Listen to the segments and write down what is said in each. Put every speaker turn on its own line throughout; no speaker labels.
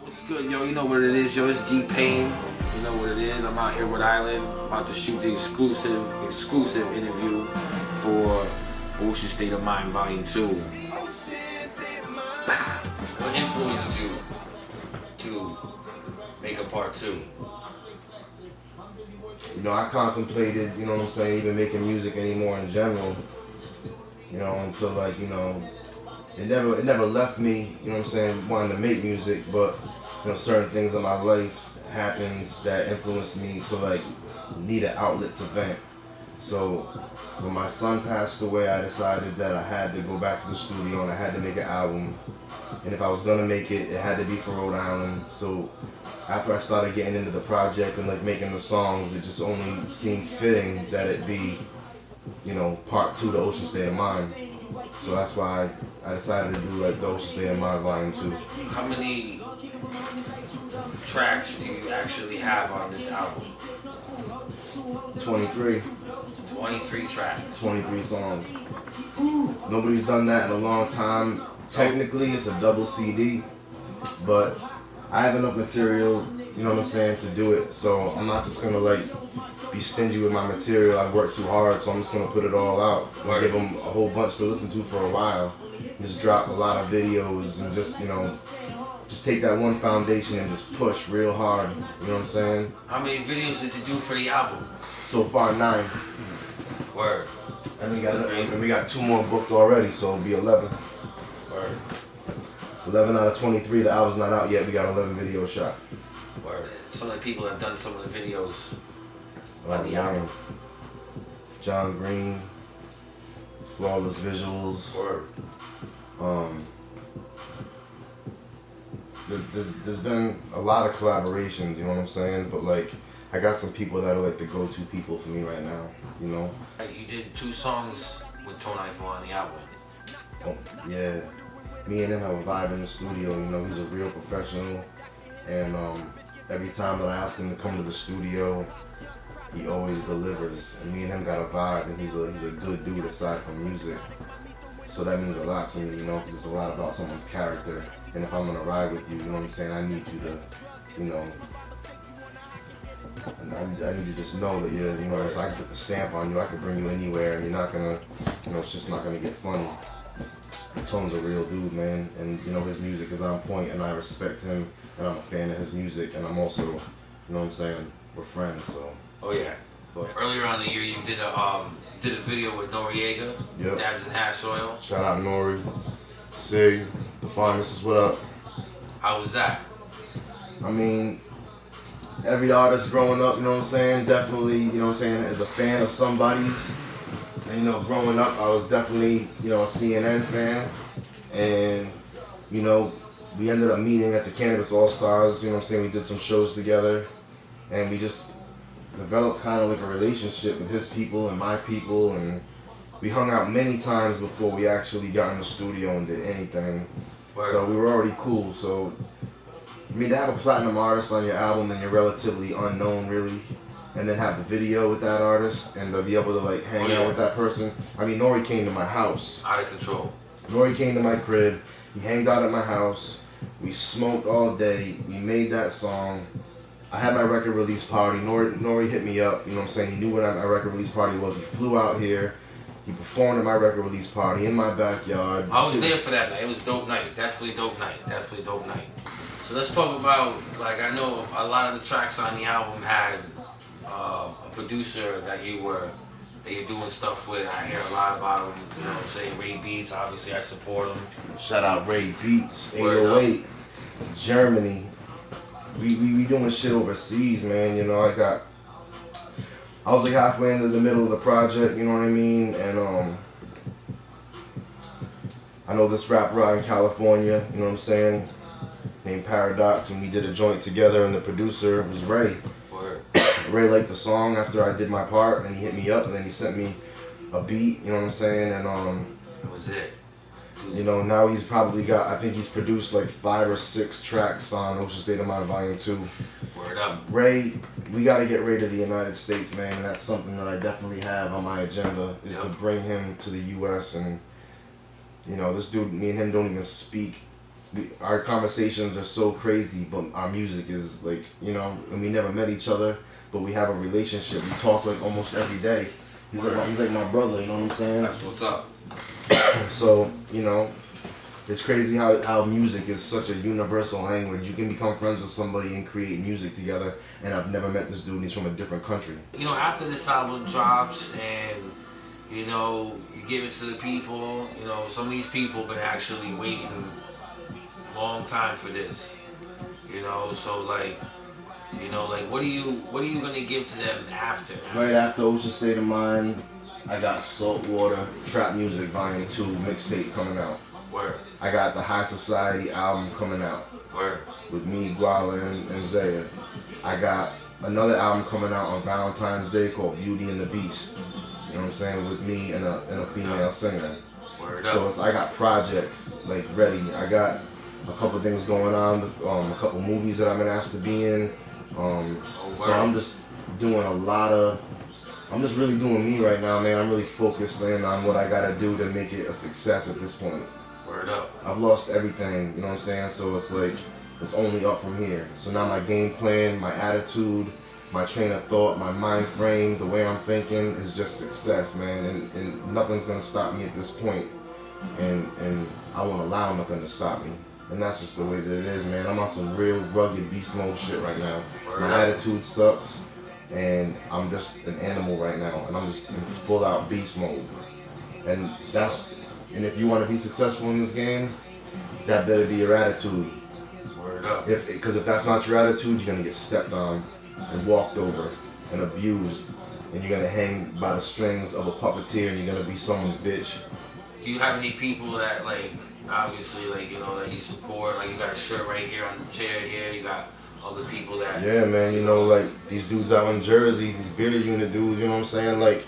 What's good, yo? You know what it is, yo. It's G-Pain. You know what it is. I'm out here in Rhode Island about to shoot the exclusive interview for Ocean State of Mind Volume 2. What influenced you to make a part 2?
You know, I contemplated, you know what I'm saying, even making music anymore in general. You know, until like, you know, it never left me, you know what I'm saying, wanting to make music, but you know, certain things in my life happened that influenced me to like need an outlet to vent. So when my son passed away, I decided that I had to go back to the studio and I had to make an album. And if I was gonna make it, it had to be for Rhode Island. So after I started getting into the project and like making the songs, it just only seemed fitting that it be, you know, part 2 to Ocean State of Mind. So that's why I decided to do like the Ocean State of Mind Volume 2.
How many tracks do you actually have on this album?
23.
23 tracks.
23 songs. Nobody's done that in a long time. Technically, it's a double CD, but I have enough material, you know what I'm saying, to do it. So I'm not just gonna like be stingy with my material. I've worked too hard, so I'm just gonna put it all out and give them a whole bunch to listen to for a while. Just drop a lot of videos and just, you know, just take that one foundation and just push real hard. You know what I'm saying?
How many videos did you do for the album?
So far, 9.
Word.
And we got 2 more booked already, so it'll be 11.
Word.
11 out of 23. The album's not out yet. We got 11 videos shot.
Word. Some of the people have done some of the videos on the album.
John Green, Flawless Visuals.
Word.
There's been a lot of collaborations, you know what I'm saying? But like, I got some people that are like the go-to people for me right now, you know?
You did 2 songs with Tone on the album.
Oh, yeah. Me and him have a vibe in the studio, you know, he's a real professional. And every time that I ask him to come to the studio, he always delivers. And me and him got a vibe, and he's a good dude aside from music. So that means a lot to me, you know, because it's a lot about someone's character. And if I'm gonna ride with you, you know what I'm saying, I need you to, you know, I need you to just know that you're, you know, so I can put the stamp on you, I can bring you anywhere, and you're not gonna, you know, it's just not gonna get funny. Tone's a real dude, man, and you know, his music is on point, and I respect him, and I'm a fan of his music, and I'm also, you know what I'm saying, we're friends, so.
Oh yeah. But earlier on in the year, you did a video with Noriega,
yep.
Dabs and Hash Oil.
Shout out Nori, Sig, the Pharmacist, what up?
How was that?
I mean, every artist growing up, you know what I'm saying, definitely, you know what I'm saying, is a fan of somebody's. And, you know, growing up, I was definitely, you know, a CNN fan. And, you know, we ended up meeting at the Cannabis All-Stars, you know what I'm saying, we did some shows together. And we just developed kind of like a relationship with his people and my people. And we hung out many times before we actually got in the studio and did anything. Word. So we were already cool. So, I mean, to have a platinum artist on your album and you're relatively unknown, really, and then have the video with that artist and to be able to like hang out with that person. I mean, Nori came to my house.
Out of control.
Nori came to my crib. He hanged out at my house. We smoked all day. We made that song. I had my record release party. Nori hit me up. You know what I'm saying? He knew what my record release party was. He flew out here. He performed at my record release party in my backyard.
I was there for that night. It was a dope night. Definitely dope night. Definitely dope night. So let's talk about, like, I know a lot of the tracks on the album had a producer that you're doing stuff with. I hear a lot about him. You know what I'm saying? Ray Beats, obviously I support him.
Shout out Ray Beats, 808, Germany. We doing shit overseas, man. You know, I was like halfway into the middle of the project, you know what I mean? And I know this rapper out in California, you know what I'm saying, named Paradox, and we did a joint together, and the producer was Ray.
Word.
Ray liked the song after I did my part, and he hit me up, and then he sent me a beat, you know what I'm saying, and
that was it.
you know, now he's probably got, I think he's produced like 5 or 6 tracks on Ocean State of Mind Volume 2.
Word up.
Ray, we got to get Ray to the United States, man, and that's something that I definitely have on my agenda, is to bring him to the U.S. and, you know, this dude, me and him don't even speak our conversations are so crazy, but our music is like, you know, and we never met each other, but we have a relationship. We talk like almost every day. He's like my brother, you know what I'm saying?
That's what's up.
So, you know, it's crazy how music is such a universal language. You can become friends with somebody and create music together, and I've never met this dude, and he's from a different country.
You know, after this album drops and, you know, you give it to the people, you know, some of these people been actually waiting a long time for this. You know, so like, you know, like what are you gonna give to them after?
Right after Ocean State of Mind, I got Saltwater Trap Music Volume 2 mixtape coming out.
Word.
I got the High Society album coming out.
Word.
With me, Guala, and Zaya. I got another album coming out on Valentine's Day called Beauty and the Beast. You know what I'm saying? With me and a female singer.
Word
So
up.
I got projects like ready. I got a couple things going on with a couple movies that I've been asked to be in. So I'm just doing I'm just really doing me right now, man. I'm really focused in on what I gotta do to make it a success at this point.
Word up.
I've lost everything, you know what I'm saying? So it's like, it's only up from here. So now my game plan, my attitude, my train of thought, my mind frame, the way I'm thinking is just success, man. And nothing's gonna stop me at this point. And I won't allow nothing to stop me. And that's just the way that it is, man. I'm on some real rugged beast mode shit right now. My attitude sucks, and I'm just an animal right now, and I'm just in full out beast mode. And if you want to be successful in this game, that better be your attitude.
Word up.
Because if that's not your attitude, you're gonna get stepped on and walked over and abused, and you're gonna hang by the strings of a puppeteer, and you're gonna be someone's bitch.
Do you have any people that, like, obviously, like, you know, that you support? Like, you got a shirt right here on the chair here. You got other people that...
Yeah, man, you know, like, these dudes out in Jersey, these beer unit dudes, you know what I'm saying? Like,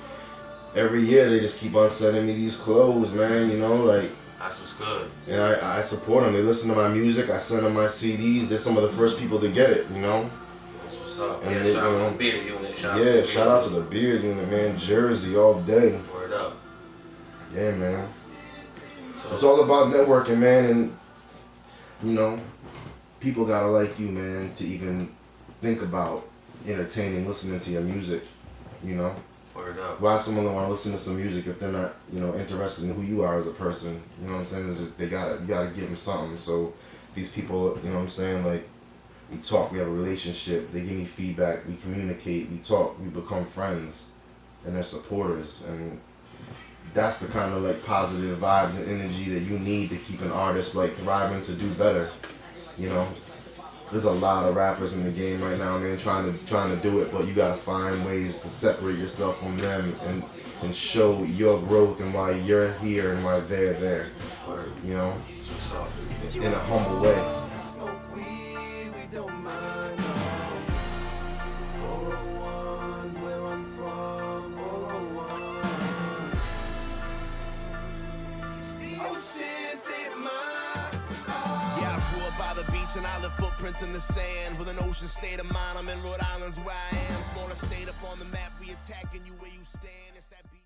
every year they just keep on sending me these clothes, man, you know, like...
That's what's good.
And I support them. They listen to my music. I send them my CDs. They're some of the first people to get it, you know?
That's what's up.
And
Yeah,
they,
shout out to the beard unit.
Shout out to the beard unit, man. Jersey all day.
Word up.
Yeah, man.
So,
It's all about networking, man, and, you know, people gotta like you, man, to even think about entertaining, listening to your music, you know?
word up.
Why someone gonna want to listen to some music if they're not, you know, interested in who you are as a person? You know what I'm saying? It's just, you gotta give them something. So these people, you know what I'm saying? Like, we talk, we have a relationship. They give me feedback, we communicate, we talk, we become friends, and they're supporters. And that's the kind of like positive vibes and energy that you need to keep an artist like thriving to do better. You know, there's a lot of rappers in the game right now, man, trying to do it, but you gotta find ways to separate yourself from them and show your growth and why you're here and why they're there.
Word.
You know,
What's up?
in a humble way.
By the beach and I left footprints in the sand with an ocean state of mind. I'm in Rhode Island's where I am. Smaller state up on the map. We attacking you where you stand. It's that beach.